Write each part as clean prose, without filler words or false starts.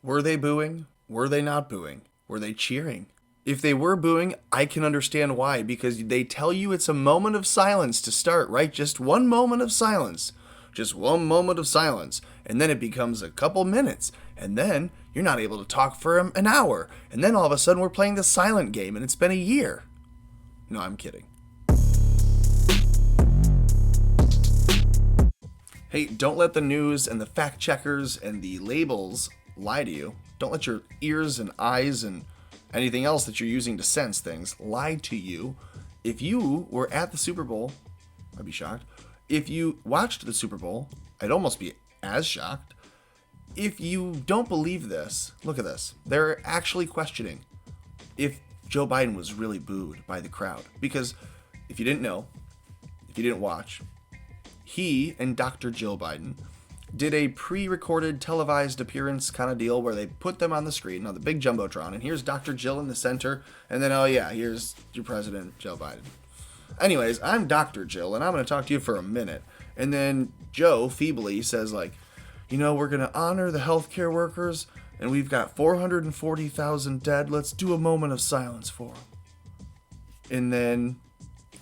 Were they booing? Were they not booing? Were they cheering? If they were booing, I can understand why, because they tell you it's a moment of silence to start, right? Just one moment of silence. Just one moment of silence. And then it becomes a couple minutes. And then you're not able to talk for an hour. And then all of a sudden we're playing the silent game and it's been a year. No, I'm kidding. Hey, don't let the news and the fact checkers and the labels lie to you. Don't let your ears and eyes and anything else that you're using to sense things lie to you. If you were at the Super Bowl, I'd be shocked. If you watched the Super Bowl, I'd almost be as shocked. If you don't believe this, look at this. They're actually questioning if Joe Biden was really booed by the crowd. Because if you didn't know, if you didn't watch, he and Dr. Jill Biden did a pre-recorded televised appearance kind of deal where they put them on the screen on the big jumbotron, and here's Dr. Jill in the center, and then, oh yeah, here's your president, Joe Biden. Anyways, I'm Dr. Jill, and I'm going to talk to you for a minute. And then Joe feebly says, like, we're going to honor the healthcare workers, and we've got 440,000 dead. Let's do a moment of silence for them. And then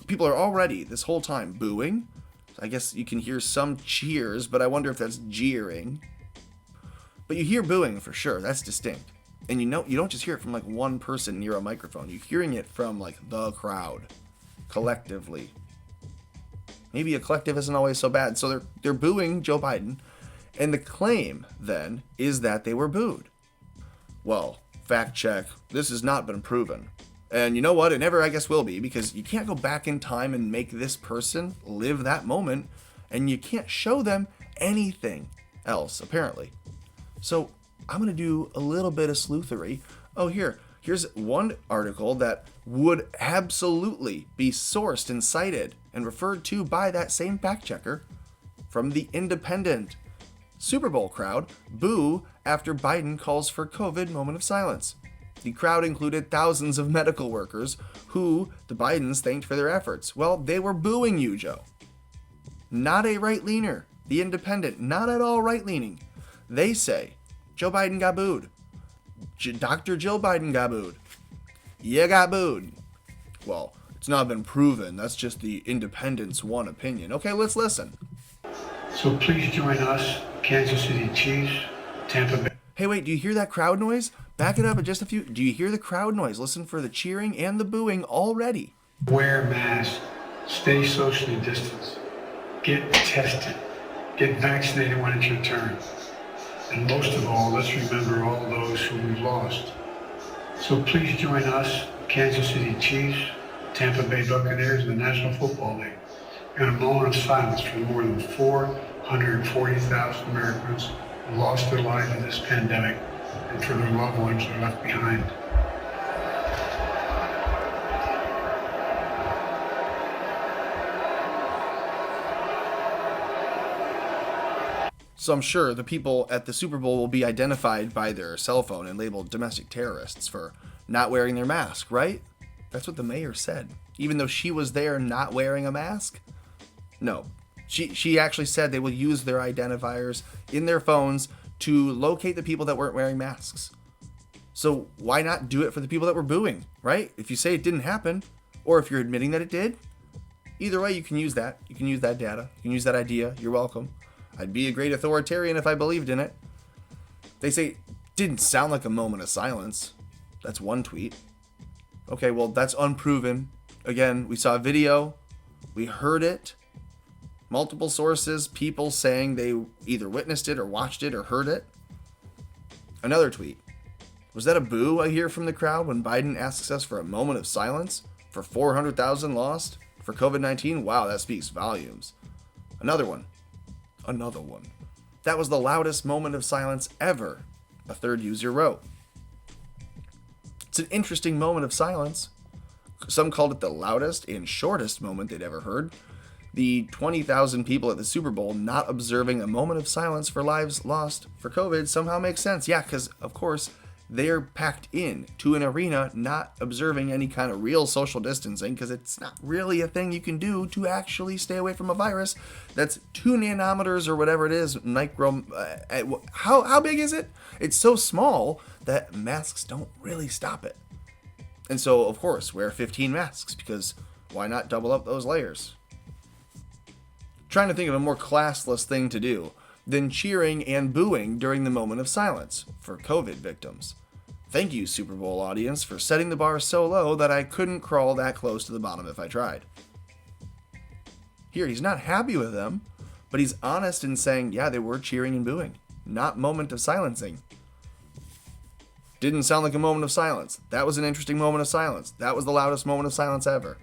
people are already, this whole time, booing. I guess you can hear some cheers, but I wonder if that's jeering. But you hear booing for sure. That's distinct. And you don't just hear it from like one person near a microphone. You're hearing it from like the crowd, collectively. Maybe a collective isn't always so bad. So they're booing Joe Biden. And the claim then is that they were booed. Well, fact check. This has not been proven. And you know what? It never, I guess, will be, because you can't go back in time and make this person live that moment, and you can't show them anything else, apparently. So I'm going to do a little bit of sleuthery. Oh, here's one article that would absolutely be sourced and cited and referred to by that same fact checker from the Independent. Super Bowl crowd boo after Biden calls for COVID moment of silence. The crowd included thousands of medical workers who the Bidens thanked for their efforts. Well, they were booing you, Joe. Not a right-leaner. The Independent, not at all right-leaning. They say Joe Biden got booed. Dr. Jill Biden got booed. You got booed. Well, it's not been proven. That's just the Independent's one opinion. Okay, let's listen. So please join us, Kansas City Chiefs, Tampa Bay. Hey, wait, do you hear that crowd noise? Back it up at just a few. Do you hear the crowd noise? Listen for the cheering and the booing already. Wear masks, stay socially distanced, get tested, get vaccinated when it's your turn. And most of all, let's remember all those who we've lost. So please join us, Kansas City Chiefs, Tampa Bay Buccaneers, and the National Football League in a moment of silence for more than 440,000 Americans who lost their lives in this pandemic, and for their loved ones who are left behind. So I'm sure the people at the Super Bowl will be identified by their cell phone and labeled domestic terrorists for not wearing their mask, right? That's what the mayor said. Even though she was there not wearing a mask? No. She actually said they will use their identifiers in their phones to locate the people that weren't wearing masks. So why not do it for the people that were booing, right? If you say it didn't happen, or if you're admitting that it did, either way you can use that. You can use that data. You can use that idea. You're welcome. I'd be a great authoritarian if I believed in it. They say, didn't sound like a moment of silence. That's one tweet. Okay, well, that's unproven. Again, we saw a video. We heard it. Multiple sources, people saying they either witnessed it or watched it or heard it. Another tweet. Was that a boo I hear from the crowd when Biden asks us for a moment of silence for 400,000 lost for COVID-19? Wow, that speaks volumes. Another one. That was the loudest moment of silence ever, a third user wrote. It's an interesting moment of silence. Some called it the loudest and shortest moment they'd ever heard. The 20,000 people at the Super Bowl not observing a moment of silence for lives lost for COVID somehow makes sense. Yeah, because, of course, They're packed in to an arena, not observing any kind of real social distancing, because it's not really a thing you can do to actually stay away from a virus that's 2 nanometers or whatever it is, micro. How big is it? It's so small that masks don't really stop it. And so, of course, wear 15 masks, because why not double up those layers? Trying to think of a more classless thing to do than cheering and booing during the moment of silence for COVID victims. Thank you, Super Bowl audience, for setting the bar so low that I couldn't crawl that close to the bottom if I tried. Here, he's not happy with them, but he's honest in saying, yeah, they were cheering and booing, not moment of silencing. Didn't sound like a moment of silence. That was an interesting moment of silence. That was the loudest moment of silence ever.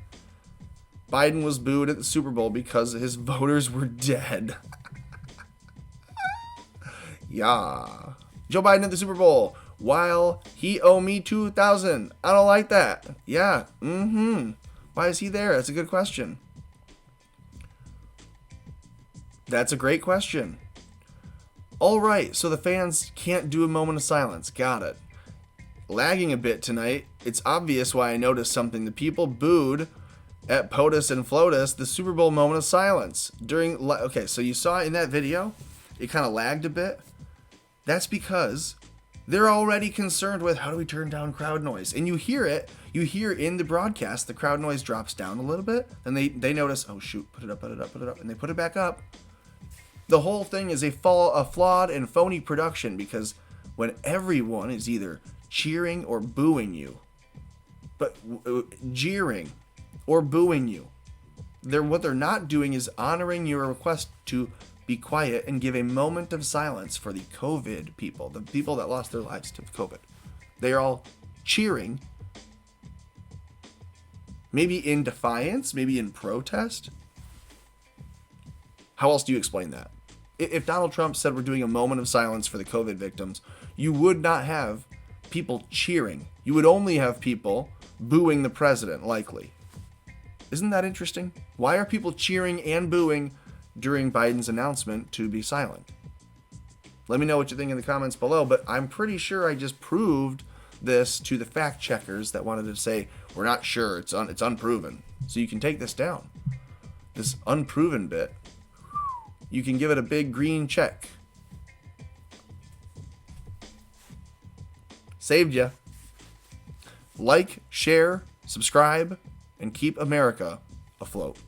Biden was booed at the Super Bowl because his voters were dead. Yeah. Joe Biden at the Super Bowl. While he owe me $2,000. I don't like that. Yeah. Why is he there? That's a good question. That's a great question. All right. So the fans can't do a moment of silence. Got it. Lagging a bit tonight. It's obvious why I noticed something. The people booed at POTUS and FLOTUS the Super Bowl moment of silence. Okay, so you saw in that video, it kind of lagged a bit. That's because they're already concerned with how do we turn down crowd noise. And you hear it. You hear in the broadcast, the crowd noise drops down a little bit. And they notice, oh shoot, put it up. And they put it back up. The whole thing is a flawed and phony production, because when everyone is either cheering or booing you, but jeering or booing you, what they're not doing is honoring your request to be quiet and give a moment of silence for the COVID people, the people that lost their lives to COVID. They are all cheering, maybe in defiance, maybe in protest. How else do you explain that? If Donald Trump said we're doing a moment of silence for the COVID victims, you would not have people cheering. You would only have people booing the president, likely. Isn't that interesting? Why are people cheering and booing during Biden's announcement to be silent? Let me know what you think in the comments below, but I'm pretty sure I just proved this to the fact checkers that wanted to say, we're not sure, it's unproven. So you can take this down. This unproven bit, you can give it a big green check. Saved ya. Like, share, subscribe, and keep America afloat.